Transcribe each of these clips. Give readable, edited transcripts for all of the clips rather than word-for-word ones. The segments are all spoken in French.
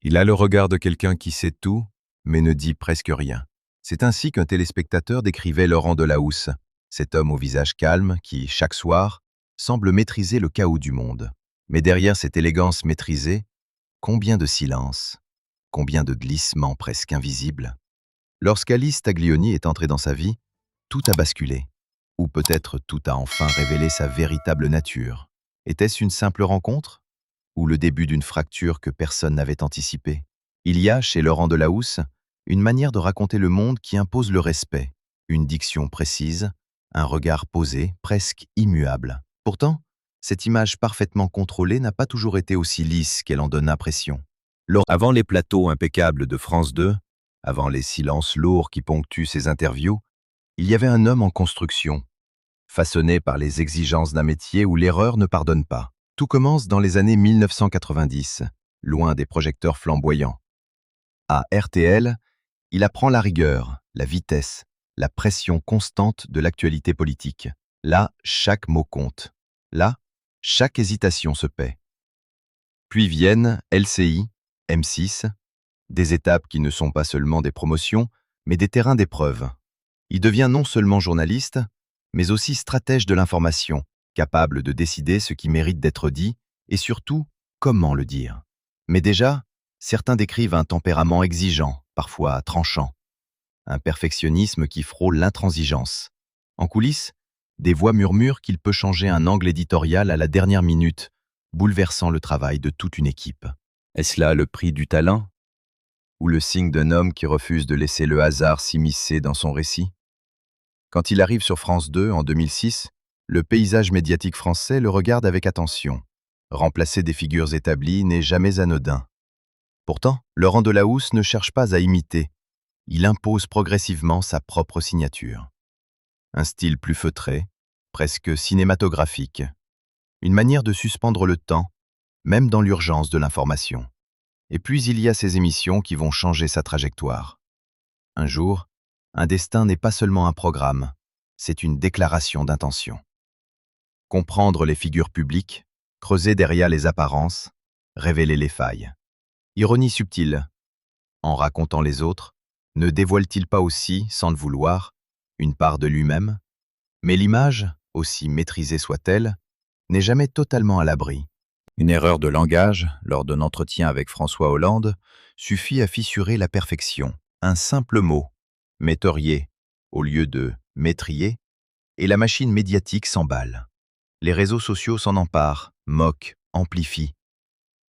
Il a le regard de quelqu'un qui sait tout, mais ne dit presque rien. C'est ainsi qu'un téléspectateur décrivait Laurent Delahousse, cet homme au visage calme qui, chaque soir, semble maîtriser le chaos du monde. Mais derrière cette élégance maîtrisée, combien de silence, combien de glissements presque invisibles. Lorsqu'Alice Taglioni est entrée dans sa vie, tout a basculé. Ou peut-être tout a enfin révélé sa véritable nature. Était-ce une simple rencontre? Ou le début d'une fracture que personne n'avait anticipée? Il y a, chez Laurent Delahousse, une manière de raconter le monde qui impose le respect, une diction précise, un regard posé, presque immuable. Pourtant, cette image parfaitement contrôlée n'a pas toujours été aussi lisse qu'elle en donne l'impression. Avant les plateaux impeccables de France 2, avant les silences lourds qui ponctuent ses interviews, il y avait un homme en construction, façonné par les exigences d'un métier où l'erreur ne pardonne pas. Tout commence dans les années 1990, loin des projecteurs flamboyants. À RTL, il apprend la rigueur, la vitesse, la pression constante de l'actualité politique. Là, chaque mot compte. Là, chaque hésitation se paie. Puis viennent LCI, M6, des étapes qui ne sont pas seulement des promotions, mais des terrains d'épreuve. Il devient non seulement journaliste, mais aussi stratège de l'information, capable de décider ce qui mérite d'être dit et surtout, comment le dire. Mais déjà, certains décrivent un tempérament exigeant, parfois tranchant, un perfectionnisme qui frôle l'intransigeance. En coulisses, des voix murmurent qu'il peut changer un angle éditorial à la dernière minute, bouleversant le travail de toute une équipe. Est-ce là le prix du talent? Ou le signe d'un homme qui refuse de laisser le hasard s'immiscer dans son récit? Quand il arrive sur France 2 en 2006, le paysage médiatique français le regarde avec attention. Remplacer des figures établies n'est jamais anodin. Pourtant, Laurent Delahousse ne cherche pas à imiter. Il impose progressivement sa propre signature. Un style plus feutré, presque cinématographique. Une manière de suspendre le temps, même dans l'urgence de l'information. Et puis il y a ces émissions qui vont changer sa trajectoire. Un jour, un destin n'est pas seulement un programme, c'est une déclaration d'intention. Comprendre les figures publiques, creuser derrière les apparences, révéler les failles. Ironie subtile. En racontant les autres, ne dévoile-t-il pas aussi, sans le vouloir, une part de lui-même? Mais l'image, aussi maîtrisée soit-elle, n'est jamais totalement à l'abri. Une erreur de langage, lors d'un entretien avec François Hollande, suffit à fissurer la perfection. Un simple mot, métaurier, au lieu de métrier, et la machine médiatique s'emballe. Les réseaux sociaux s'en emparent, moquent, amplifient.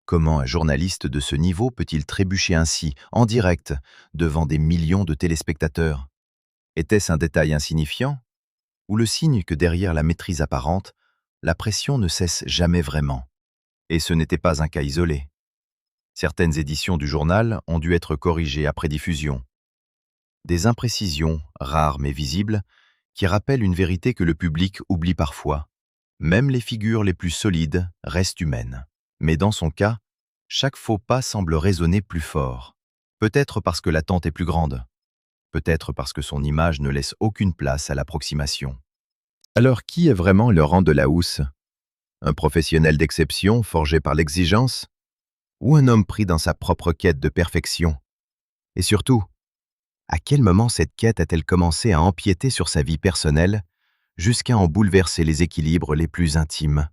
Comment un journaliste de ce niveau peut-il trébucher ainsi, en direct, devant des millions de téléspectateurs? Était-ce un détail insignifiant? Ou le signe que derrière la maîtrise apparente, la pression ne cesse jamais vraiment? Et ce n'était pas un cas isolé. Certaines éditions du journal ont dû être corrigées après diffusion. Des imprécisions, rares mais visibles, qui rappellent une vérité que le public oublie parfois. Même les figures les plus solides restent humaines. Mais dans son cas, chaque faux pas semble résonner plus fort. Peut-être parce que l'attente est plus grande. Peut-être parce que son image ne laisse aucune place à l'approximation. Alors qui est vraiment Laurent Delahousse? Un professionnel d'exception forgé par l'exigence? Ou un homme pris dans sa propre quête de perfection? Et surtout, à quel moment cette quête a-t-elle commencé à empiéter sur sa vie personnelle jusqu'à en bouleverser les équilibres les plus intimes?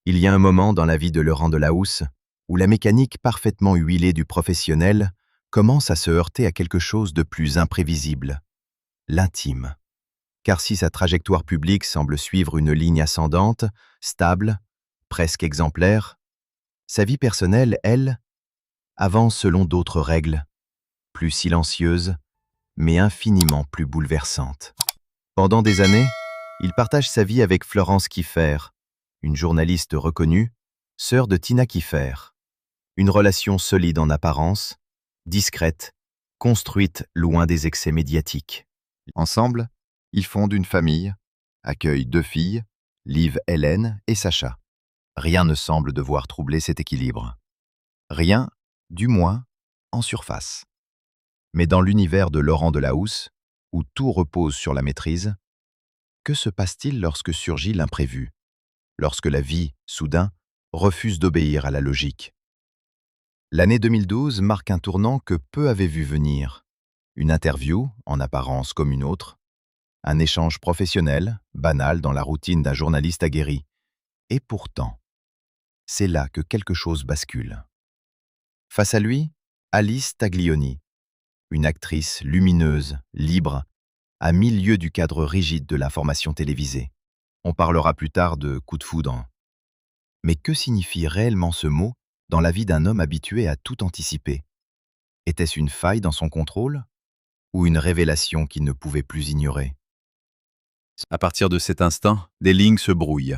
Il y a un moment dans la vie de Laurent Delahousse où la mécanique parfaitement huilée du professionnel commence à se heurter à quelque chose de plus imprévisible, l'intime. Car si sa trajectoire publique semble suivre une ligne ascendante, stable, presque exemplaire, sa vie personnelle, elle, avance selon d'autres règles, plus silencieuses, mais infiniment plus bouleversantes. Pendant des années, il partage sa vie avec Florence Kieffer, une journaliste reconnue, sœur de Tina Kieffer. Une relation solide en apparence, discrète, construite loin des excès médiatiques. Ensemble, ils fondent une famille, accueillent 2 filles, Liv Hélène et Sacha. Rien ne semble devoir troubler cet équilibre. Rien, du moins, en surface. Mais dans l'univers de Laurent Delahousse, où tout repose sur la maîtrise, que se passe-t-il lorsque surgit l'imprévu? Lorsque la vie, soudain, refuse d'obéir à la logique? L'année 2012 marque un tournant que peu avaient vu venir. Une interview, en apparence comme une autre, un échange professionnel, banal dans la routine d'un journaliste aguerri. Et pourtant, c'est là que quelque chose bascule. Face à lui, Alice Taglioni, une actrice lumineuse, libre, à 1000 lieues du cadre rigide de l'information télévisée. On parlera plus tard de coup de foudre. Mais que signifie réellement ce mot dans la vie d'un homme habitué à tout anticiper? Était-ce une faille dans son contrôle ou une révélation qu'il ne pouvait plus ignorer? À partir de cet instant, des lignes se brouillent.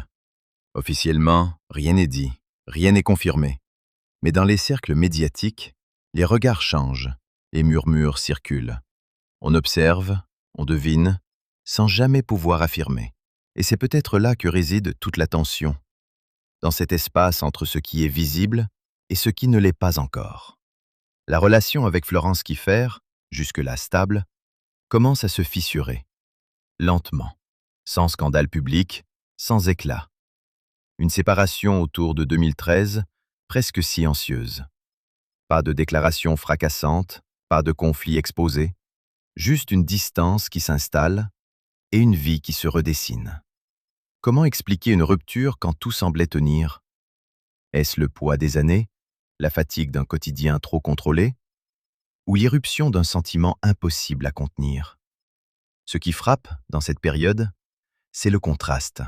Officiellement, rien n'est dit, rien n'est confirmé. Mais dans les cercles médiatiques, les regards changent, les murmures circulent. On observe, on devine, sans jamais pouvoir affirmer. Et c'est peut-être là que réside toute la tension, dans cet espace entre ce qui est visible et ce qui ne l'est pas encore. La relation avec Florence Kieffer, jusque-là stable, commence à se fissurer, lentement, sans scandale public, sans éclat. Une séparation autour de 2013, presque silencieuse. Pas de déclaration fracassante, pas de conflit exposé, juste une distance qui s'installe et une vie qui se redessine. Comment expliquer une rupture quand tout semblait tenir? Est-ce le poids des années, la fatigue d'un quotidien trop contrôlé, ou l'irruption d'un sentiment impossible à contenir? Ce qui frappe dans cette période, c'est le contraste.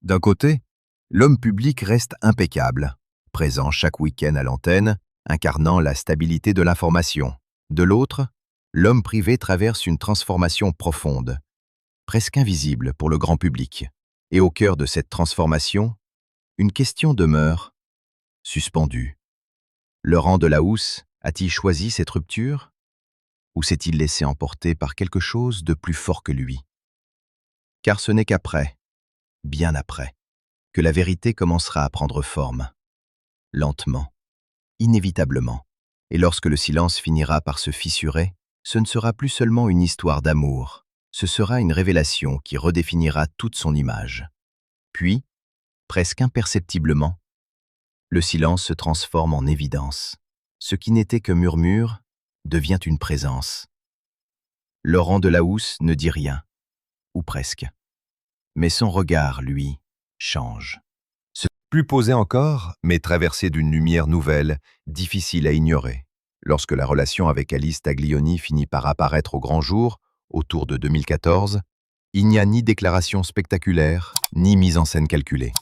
D'un côté, l'homme public reste impeccable, présent chaque week-end à l'antenne, incarnant la stabilité de l'information. De l'autre, l'homme privé traverse une transformation profonde, presque invisible pour le grand public. Et au cœur de cette transformation, une question demeure, suspendue. Laurent Delahousse a-t-il choisi cette rupture? Ou s'est-il laissé emporter par quelque chose de plus fort que lui? Car ce n'est qu'après, bien après, que la vérité commencera à prendre forme. Lentement, inévitablement. Et lorsque le silence finira par se fissurer, ce ne sera plus seulement une histoire d'amour, ce sera une révélation qui redéfinira toute son image. Puis, presque imperceptiblement, le silence se transforme en évidence. Ce qui n'était que murmure devient une présence. Laurent Delahousse ne dit rien, ou presque. Mais son regard, lui, change. Plus posé encore, mais traversé d'une lumière nouvelle, difficile à ignorer. Lorsque la relation avec Alice Taglioni finit par apparaître au grand jour, autour de 2014, il n'y a ni déclaration spectaculaire, ni mise en scène calculée.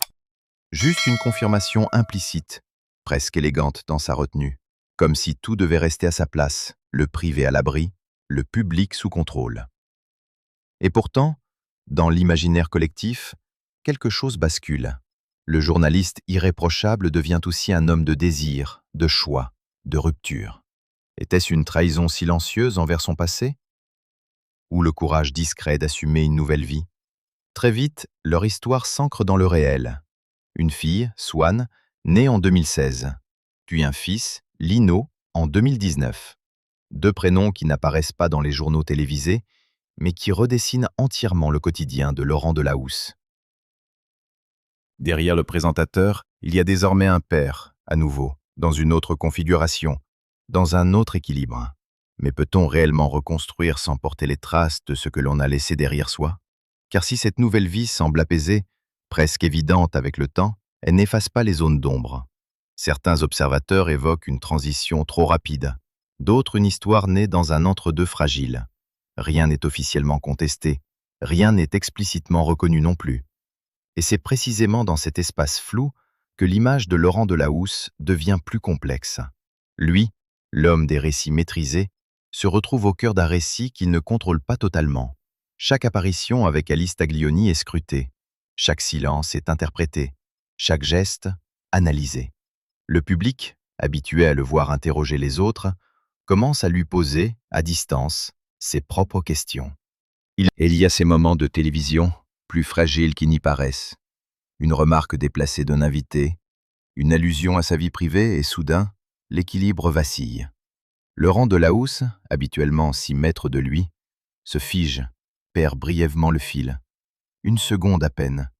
Juste une confirmation implicite, presque élégante dans sa retenue, comme si tout devait rester à sa place, le privé à l'abri, le public sous contrôle. Et pourtant, dans l'imaginaire collectif, quelque chose bascule. Le journaliste irréprochable devient aussi un homme de désir, de choix, de rupture. Était-ce une trahison silencieuse envers son passé? Ou le courage discret d'assumer une nouvelle vie? Très vite, leur histoire s'ancre dans le réel. Une fille, Swan, née en 2016, puis un fils, Lino, en 2019. Deux prénoms qui n'apparaissent pas dans les journaux télévisés, mais qui redessinent entièrement le quotidien de Laurent Delahousse. Derrière le présentateur, il y a désormais un père, à nouveau, dans une autre configuration, dans un autre équilibre. Mais peut-on réellement reconstruire sans porter les traces de ce que l'on a laissé derrière soi? Car si cette nouvelle vie semble apaisée, presque évidente avec le temps, elle n'efface pas les zones d'ombre. Certains observateurs évoquent une transition trop rapide, d'autres une histoire née dans un entre-deux fragile. Rien n'est officiellement contesté, rien n'est explicitement reconnu non plus. Et c'est précisément dans cet espace flou que l'image de Laurent Delahousse devient plus complexe. Lui, l'homme des récits maîtrisés, se retrouve au cœur d'un récit qu'il ne contrôle pas totalement. Chaque apparition avec Alice Taglioni est scrutée, chaque silence est interprété, chaque geste analysé. Le public, habitué à le voir interroger les autres, commence à lui poser, à distance, ses propres questions. Il y a ces moments de télévision, plus fragiles qu'ils n'y paraissent. Une remarque déplacée d'un invité, une allusion à sa vie privée et soudain, l'équilibre vacille. Laurent Delahousse, habituellement si maître de lui, se fige, perd brièvement le fil. Une seconde à peine,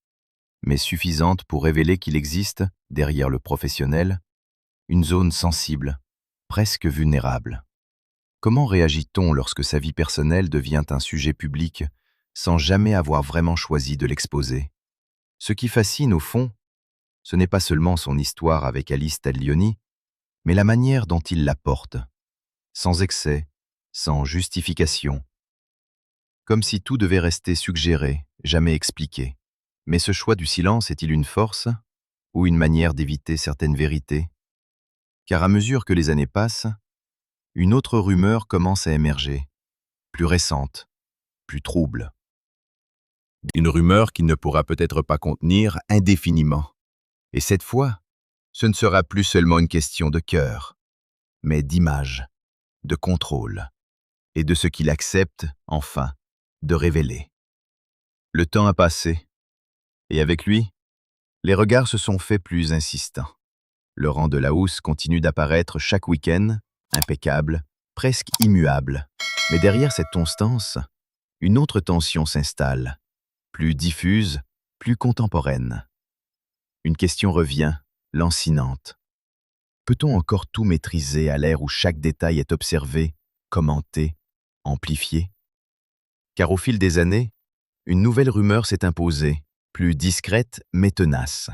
mais suffisante pour révéler qu'il existe, derrière le professionnel, une zone sensible, presque vulnérable. Comment réagit-on lorsque sa vie personnelle devient un sujet public sans jamais avoir vraiment choisi de l'exposer? Ce qui fascine au fond, ce n'est pas seulement son histoire avec Alice Taglioni, mais la manière dont il la porte, sans excès, sans justification, comme si tout devait rester suggéré, jamais expliqué. Mais ce choix du silence est-il une force ou une manière d'éviter certaines vérités? Car à mesure que les années passent, une autre rumeur commence à émerger, plus récente, plus trouble. Une rumeur qu'il ne pourra peut-être pas contenir indéfiniment. Et cette fois, ce ne sera plus seulement une question de cœur, mais d'image, de contrôle, et de ce qu'il accepte, enfin, de révéler. Le temps a passé, et avec lui, les regards se sont faits plus insistants. Laurent Delahousse continue d'apparaître chaque week-end, impeccable, presque immuable. Mais derrière cette constance, une autre tension s'installe, plus diffuse, plus contemporaine. Une question revient, lancinante. Peut-on encore tout maîtriser à l'ère où chaque détail est observé, commenté, amplifié? Car au fil des années, une nouvelle rumeur s'est imposée, plus discrète mais tenace.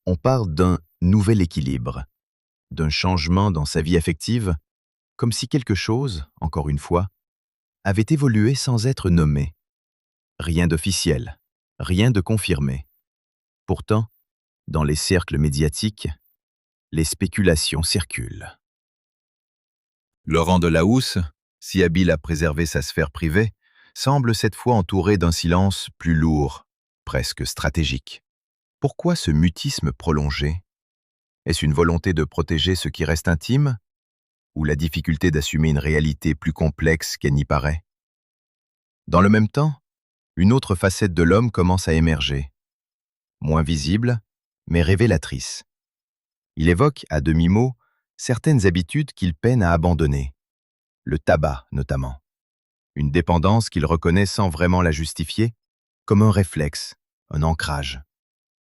On parle d'un nouvel équilibre, d'un changement dans sa vie affective, comme si quelque chose, encore une fois, avait évolué sans être nommé. Rien d'officiel, rien de confirmé. Pourtant, dans les cercles médiatiques, les spéculations circulent. Laurent Delahousse, si habile à préserver sa sphère privée, semble cette fois entouré d'un silence plus lourd, presque stratégique. Pourquoi ce mutisme prolongé? Est-ce une volonté de protéger ce qui reste intime, ou la difficulté d'assumer une réalité plus complexe qu'elle n'y paraît? Dans le même temps, une autre facette de l'homme commence à émerger, moins visible, mais révélatrice. Il évoque, à demi-mot, certaines habitudes qu'il peine à abandonner, le tabac notamment, une dépendance qu'il reconnaît sans vraiment la justifier, comme un réflexe, un ancrage.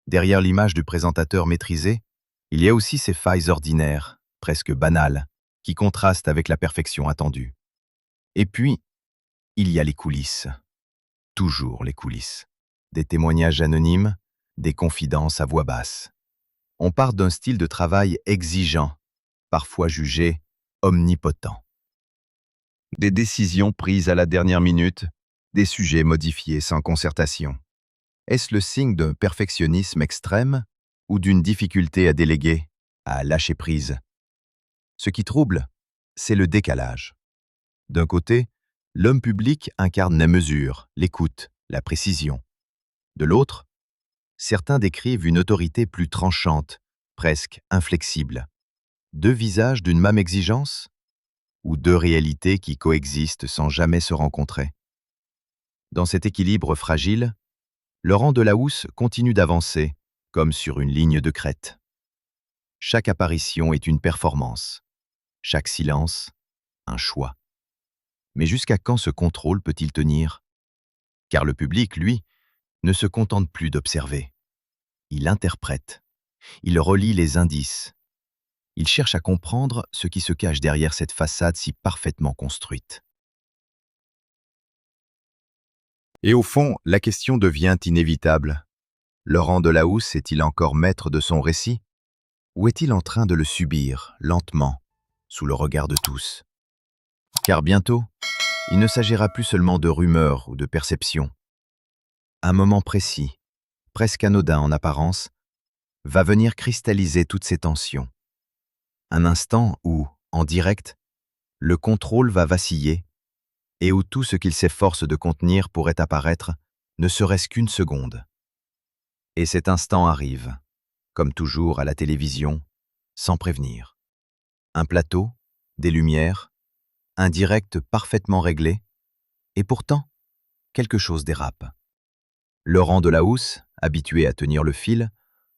Derrière l'image du présentateur maîtrisé, il y a aussi ces failles ordinaires, presque banales, qui contrastent avec la perfection attendue. Et puis, il y a les coulisses. Toujours les coulisses. Des témoignages anonymes, des confidences à voix basse. On part d'un style de travail exigeant, parfois jugé omnipotent. Des décisions prises à la dernière minute, des sujets modifiés sans concertation. Est-ce le signe d'un perfectionnisme extrême ou d'une difficulté à déléguer, à lâcher prise? Ce qui trouble, c'est le décalage. D'un côté, l'homme public incarne la mesure, l'écoute, la précision. De l'autre, certains décrivent une autorité plus tranchante, presque inflexible. Deux visages d'une même exigence ou deux réalités qui coexistent sans jamais se rencontrer? Dans cet équilibre fragile, Laurent Delahousse continue d'avancer, comme sur une ligne de crête. Chaque apparition est une performance, chaque silence, un choix. Mais jusqu'à quand ce contrôle peut-il tenir? Car le public, lui, ne se contente plus d'observer. Il interprète, il relie les indices, il cherche à comprendre ce qui se cache derrière cette façade si parfaitement construite. Et au fond, la question devient inévitable. Laurent Delahousse est-il encore maître de son récit? Ou est-il en train de le subir, lentement, sous le regard de tous? Car bientôt, il ne s'agira plus seulement de rumeurs ou de perceptions. Un moment précis, presque anodin en apparence, va venir cristalliser toutes ces tensions. Un instant où, en direct, le contrôle va vaciller et où tout ce qu'il s'efforce de contenir pourrait apparaître ne serait-ce qu'une seconde. Et cet instant arrive, comme toujours à la télévision, sans prévenir. Un plateau, des lumières, un direct parfaitement réglé, et pourtant, quelque chose dérape. Laurent Delahousse, habitué à tenir le fil,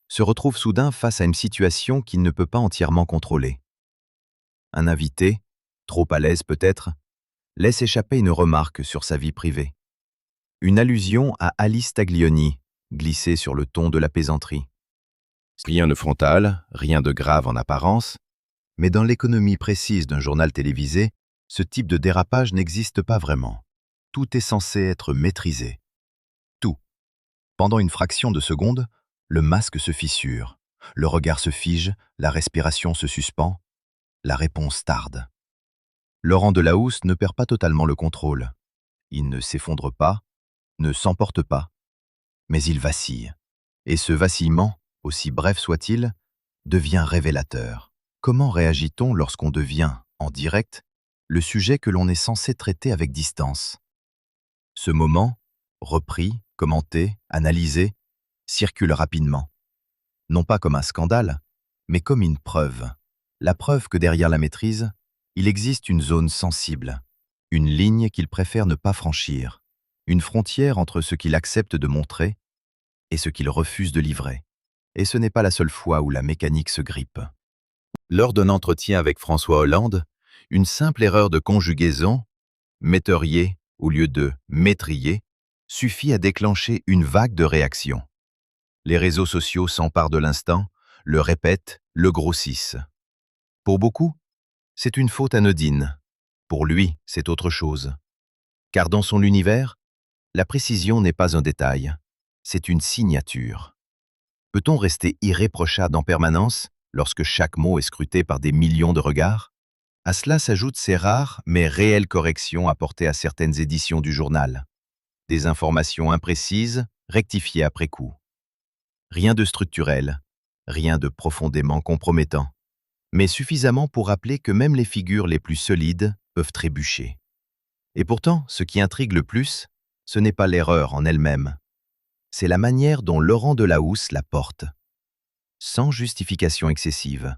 se retrouve soudain face à une situation qu'il ne peut pas entièrement contrôler. Un invité, trop à l'aise peut-être, laisse échapper une remarque sur sa vie privée. Une allusion à Alice Taglioni, glissée sur le ton de la plaisanterie. Rien de frontal, rien de grave en apparence, mais dans l'économie précise d'un journal télévisé, ce type de dérapage n'existe pas vraiment. Tout est censé être maîtrisé. Tout. Pendant une fraction de seconde, le masque se fissure, le regard se fige, la respiration se suspend, la réponse tarde. Laurent Delahousse ne perd pas totalement le contrôle. Il ne s'effondre pas, ne s'emporte pas, mais il vacille. Et ce vacillement, aussi bref soit-il, devient révélateur. Comment réagit-on lorsqu'on devient, en direct, le sujet que l'on est censé traiter avec distance? Ce moment, repris, commenté, analysé, circule rapidement. Non pas comme un scandale, mais comme une preuve. La preuve que derrière la maîtrise, il existe une zone sensible, une ligne qu'il préfère ne pas franchir, une frontière entre ce qu'il accepte de montrer et ce qu'il refuse de livrer. Et ce n'est pas la seule fois où la mécanique se grippe. Lors d'un entretien avec François Hollande, une simple erreur de conjugaison, metteriez au lieu de mettriez, suffit à déclencher une vague de réactions. Les réseaux sociaux s'emparent de l'instant, le répètent, le grossissent. Pour beaucoup, c'est une faute anodine. Pour lui, c'est autre chose. Car dans son univers, la précision n'est pas un détail, c'est une signature. Peut-on rester irréprochable en permanence lorsque chaque mot est scruté par des millions de regards? À cela s'ajoutent ces rares mais réelles corrections apportées à certaines éditions du journal. Des informations imprécises, rectifiées après coup. Rien de structurel, rien de profondément compromettant, mais suffisamment pour rappeler que même les figures les plus solides peuvent trébucher. Et pourtant, ce qui intrigue le plus, ce n'est pas l'erreur en elle-même, c'est la manière dont Laurent Delahousse la porte, sans justification excessive,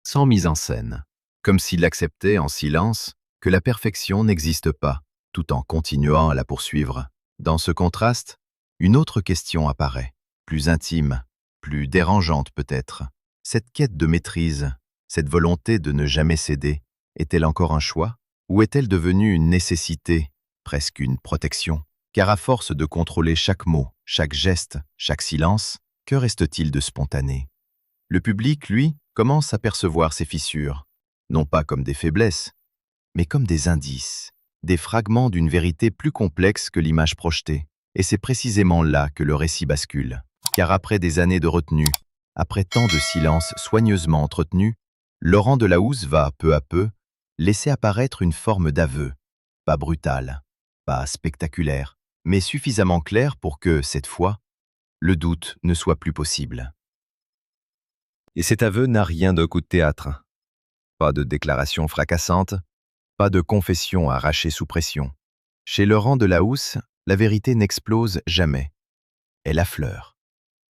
sans mise en scène, comme s'il acceptait en silence que la perfection n'existe pas, tout en continuant à la poursuivre. Dans ce contraste, une autre question apparaît, plus intime, plus dérangeante peut-être. Cette quête de maîtrise, cette volonté de ne jamais céder, est-elle encore un choix? Ou est-elle devenue une nécessité, presque une protection? Car à force de contrôler chaque mot, chaque geste, chaque silence, que reste-t-il de spontané? Le public, lui, commence à percevoir ces fissures, non pas comme des faiblesses, mais comme des indices, des fragments d'une vérité plus complexe que l'image projetée. Et c'est précisément là que le récit bascule. Car après des années de retenue, après tant de silence soigneusement entretenu, Laurent Delahousse va, peu à peu, laisser apparaître une forme d'aveu, pas brutale, pas spectaculaire, mais suffisamment claire pour que, cette fois, le doute ne soit plus possible. Et cet aveu n'a rien de coup de théâtre. Pas de déclaration fracassante, pas de confession arrachée sous pression. Chez Laurent Delahousse, la vérité n'explose jamais. Elle affleure,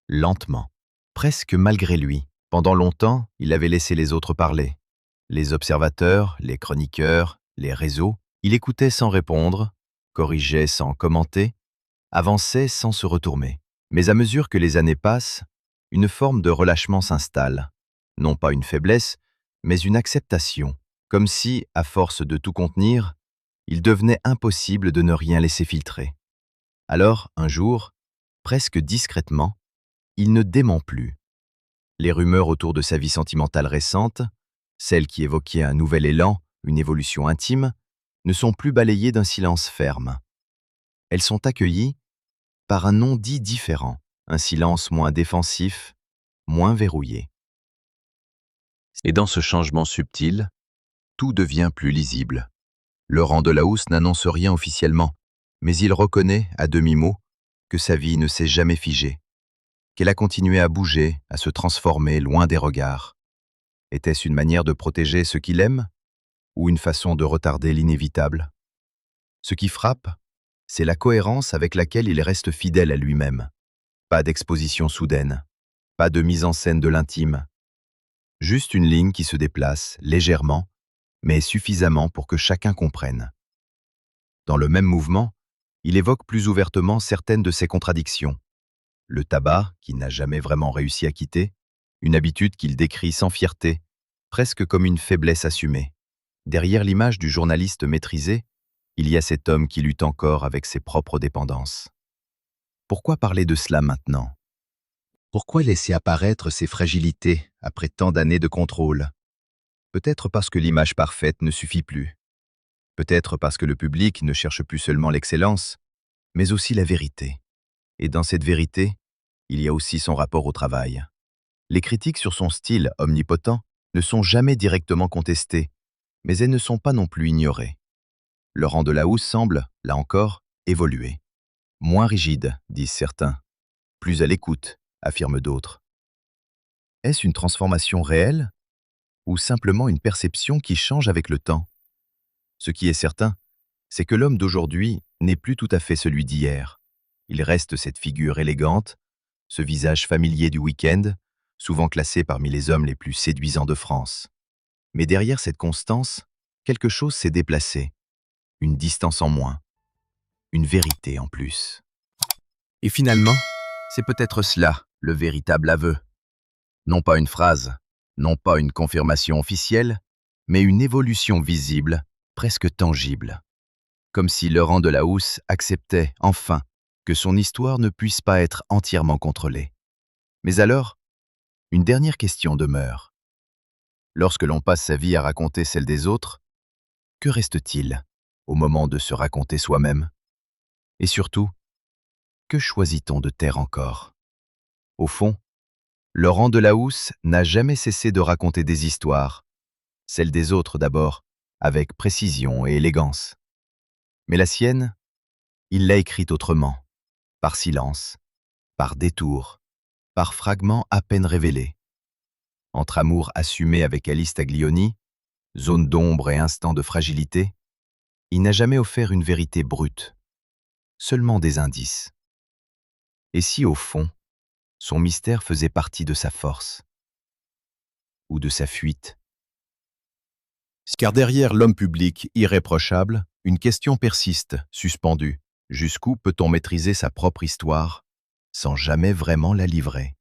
lentement, presque malgré lui. Pendant longtemps, il avait laissé les autres parler. Les observateurs, les chroniqueurs, les réseaux, il écoutait sans répondre, corrigeait sans commenter, avançait sans se retourner. Mais à mesure que les années passent, une forme de relâchement s'installe. Non pas une faiblesse, mais une acceptation, comme si, à force de tout contenir, il devenait impossible de ne rien laisser filtrer. Alors, un jour, presque discrètement, il ne dément plus. Les rumeurs autour de sa vie sentimentale récente, celles qui évoquaient un nouvel élan, une évolution intime, ne sont plus balayées d'un silence ferme. Elles sont accueillies par un non-dit différent, un silence moins défensif, moins verrouillé. Et dans ce changement subtil, tout devient plus lisible. Laurent Delahousse n'annonce rien officiellement, mais il reconnaît, à demi-mot, que sa vie ne s'est jamais figée, qu'elle a continué à bouger, à se transformer loin des regards. Était-ce une manière de protéger ceux qu'il aime, ou une façon de retarder l'inévitable? Ce qui frappe, c'est la cohérence avec laquelle il reste fidèle à lui-même. Pas d'exposition soudaine, pas de mise en scène de l'intime, juste une ligne qui se déplace, légèrement, mais suffisamment pour que chacun comprenne. Dans le même mouvement, il évoque plus ouvertement certaines de ses contradictions. Le tabac, qu'il n'a jamais vraiment réussi à quitter, une habitude qu'il décrit sans fierté, presque comme une faiblesse assumée. Derrière l'image du journaliste maîtrisé, il y a cet homme qui lutte encore avec ses propres dépendances. Pourquoi parler de cela maintenant? Pourquoi laisser apparaître ces fragilités après tant d'années de contrôle? Peut-être parce que l'image parfaite ne suffit plus. Peut-être parce que le public ne cherche plus seulement l'excellence, mais aussi la vérité. Et dans cette vérité, il y a aussi son rapport au travail. Les critiques sur son style omnipotent ne sont jamais directement contestées, mais elles ne sont pas non plus ignorées. Laurent Delahousse semble, là encore, évoluer. Moins rigide, disent certains. Plus à l'écoute, affirment d'autres. Est-ce une transformation réelle ou simplement une perception qui change avec le temps? Ce qui est certain, c'est que l'homme d'aujourd'hui n'est plus tout à fait celui d'hier. Il reste cette figure élégante, ce visage familier du week-end, souvent classé parmi les hommes les plus séduisants de France. Mais derrière cette constance, quelque chose s'est déplacé. Une distance en moins, une vérité en plus. Et finalement, c'est peut-être cela, le véritable aveu. Non pas une phrase, non pas une confirmation officielle, mais une évolution visible, presque tangible. Comme si Laurent Delahousse acceptait, enfin, que son histoire ne puisse pas être entièrement contrôlée. Mais alors, une dernière question demeure. Lorsque l'on passe sa vie à raconter celle des autres, que reste-t-il au moment de se raconter soi-même? Et surtout, que choisit-on de taire encore? Au fond, Laurent Delahousse n'a jamais cessé de raconter des histoires, celles des autres d'abord, avec précision et élégance. Mais la sienne, il l'a écrite autrement, par silence, par détour, par fragments à peine révélés. Entre amour assumé avec Alice Taglioni, zone d'ombre et instant de fragilité, il n'a jamais offert une vérité brute, seulement des indices. Et si au fond, son mystère faisait partie de sa force ou de sa fuite? Car derrière l'homme public irréprochable, une question persiste, suspendue. Jusqu'où peut-on maîtriser sa propre histoire sans jamais vraiment la livrer?